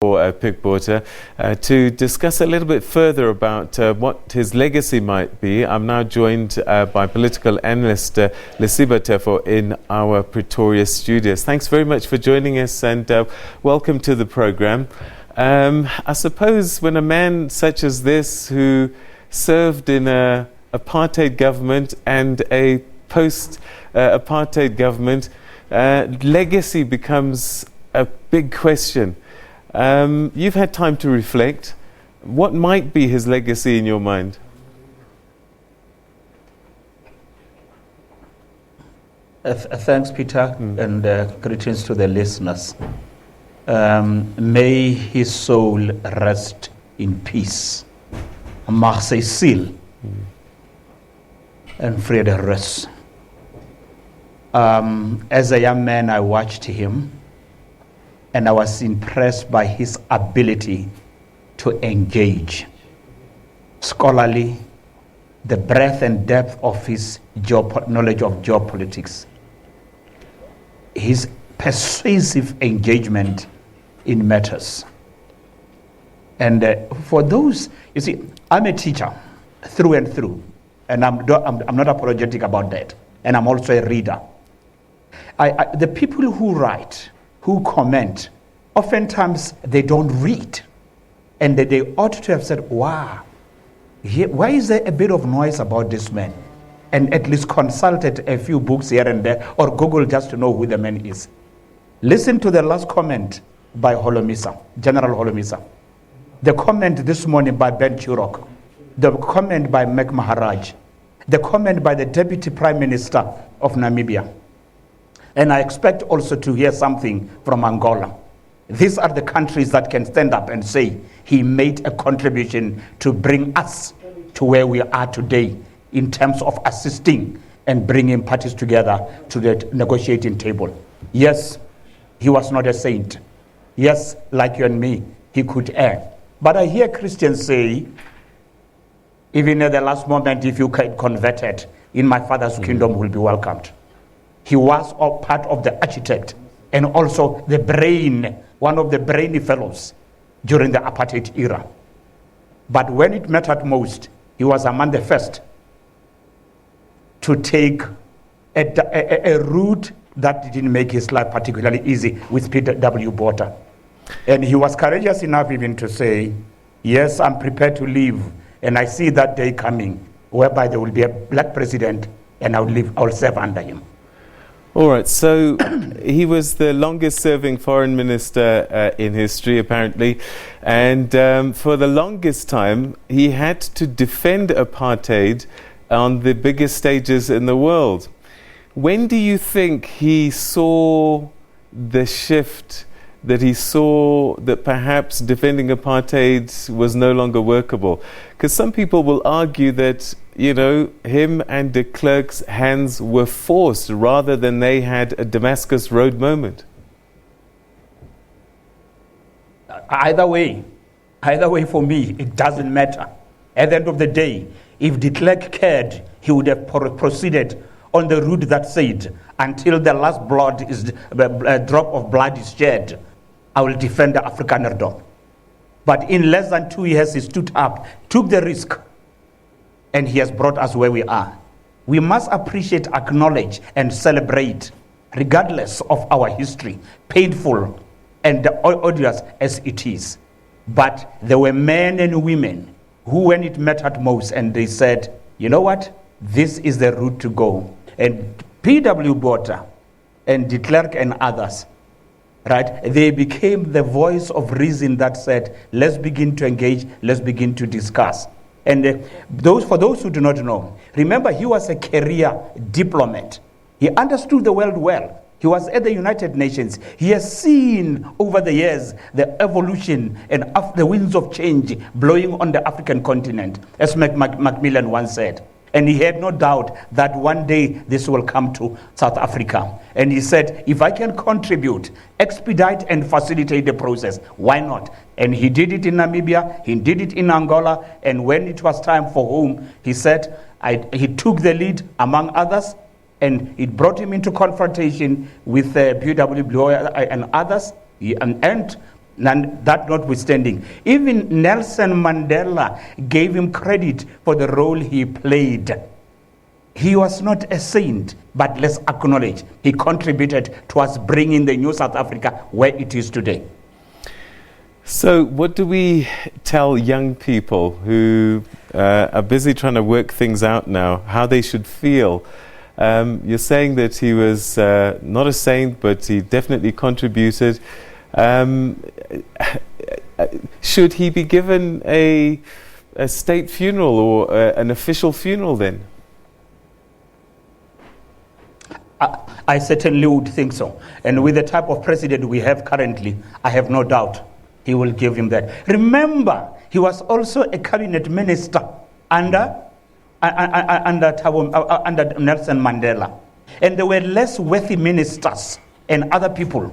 Pik Botha to discuss a little bit further about what his legacy might be. I'm now joined by political analyst Lesiba Teffo in our Pretoria Studios. Thanks very much for joining us and welcome to the program. I suppose when a man such as this, who served in a apartheid government and a post-apartheid government, legacy becomes a big question. You've had time to reflect. What might be his legacy in your mind? Thanks, Peter, and greetings to the listeners. May his soul rest in peace. Mag sy siel en vrede rus. As a young man, I watched him, and I was impressed by his ability to engage. Scholarly, the breadth and depth of his knowledge of geopolitics, his persuasive engagement in matters. And for those, you see, I'm a teacher through and through, and I'm not apologetic about that. And I'm also a reader. The people who write, who comment, oftentimes they don't read. And they ought to have said, wow, why is there a bit of noise about this man? And at least consulted a few books here and there, or Google just to know who the man is. Listen to the last comment by Holomisa, General Holomisa. The comment this morning by Ben Chirok. The comment by Mek Maharaj. The comment by the Deputy Prime Minister of Namibia. And I expect also to hear something from Angola. These are the countries that can stand up and say, he made a contribution to bring us to where we are today in terms of assisting and bringing parties together to the negotiating table. Yes, he was not a saint. Yes, like you and me, he could err. But I hear Christians say, even at the last moment, if you get converted, in my Father's kingdom will be welcomed. He was a part of the architect and also the brain, one of the brainy fellows during the apartheid era. But when it mattered most, he was among the first to take a route that didn't make his life particularly easy with Pik Botha. And he was courageous enough even to say, yes, I'm prepared to leave. And I see that day coming, whereby there will be a black president and I'll serve under him. All right, so he was the longest serving foreign minister in history, apparently. And for the longest time, he had to defend apartheid on the biggest stages in the world. When do you think he saw the shift, that he saw that perhaps defending apartheid was no longer workable? Because some people will argue that, you know, him and de Klerk's hands were forced rather than they had a Damascus Road moment. Either way for me, it doesn't matter. At the end of the day, if de Klerk cared, he would have proceeded on the route that said, until the last drop of blood is shed, I will defend the Afrikanerdom. But in less than 2 years, he stood up, took the risk, and he has brought us where we are. We must appreciate, acknowledge, and celebrate, regardless of our history, painful and odious as it is. But there were men and women who, when it mattered most, and they said, you know what? This is the route to go. And Pik Botha and de Klerk and others, right? They became the voice of reason that said, let's begin to engage, let's begin to discuss. And for those who do not know, remember, he was a career diplomat. He understood the world well. He was at the United Nations. He has seen over the years the evolution and the winds of change blowing on the African continent, as Macmillan once said. And he had no doubt that one day this will come to South Africa. And he said, if I can contribute, expedite and facilitate the process, why not? And he did it in Namibia, he did it in Angola, and when it was time for home, he said, he took the lead among others, and it brought him into confrontation with Pik Botha and others, and And that notwithstanding, even Nelson Mandela gave him credit for the role he played. He was not a saint, but let's acknowledge he contributed towards bringing the new South Africa where it is today. So what do we tell young people who are busy trying to work things out now, how they should feel? You're saying that he was not a saint, but he definitely contributed. Should he be given a state funeral or an official funeral then? I certainly would think so. And with the type of president we have currently, I have no doubt he will give him that. Remember, he was also a cabinet minister under Nelson Mandela. And there were less worthy ministers and other people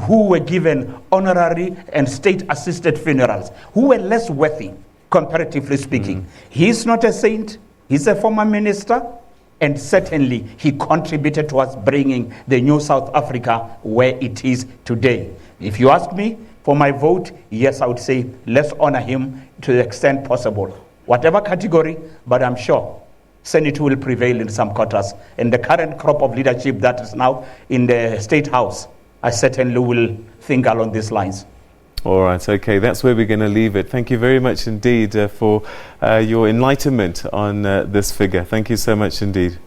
who were given honorary and state-assisted funerals, who were less worthy, comparatively speaking. He's not a saint. He's a former minister. And certainly, he contributed towards bringing the new South Africa where it is today. If you ask me for my vote, yes, I would say let's honor him to the extent possible. Whatever category, but I'm sure Senate will prevail in some quarters. And the current crop of leadership that is now in the State House, I certainly will think along these lines. All right, okay, that's where we're going to leave it. Thank you very much indeed for your enlightenment on this figure. Thank you so much indeed.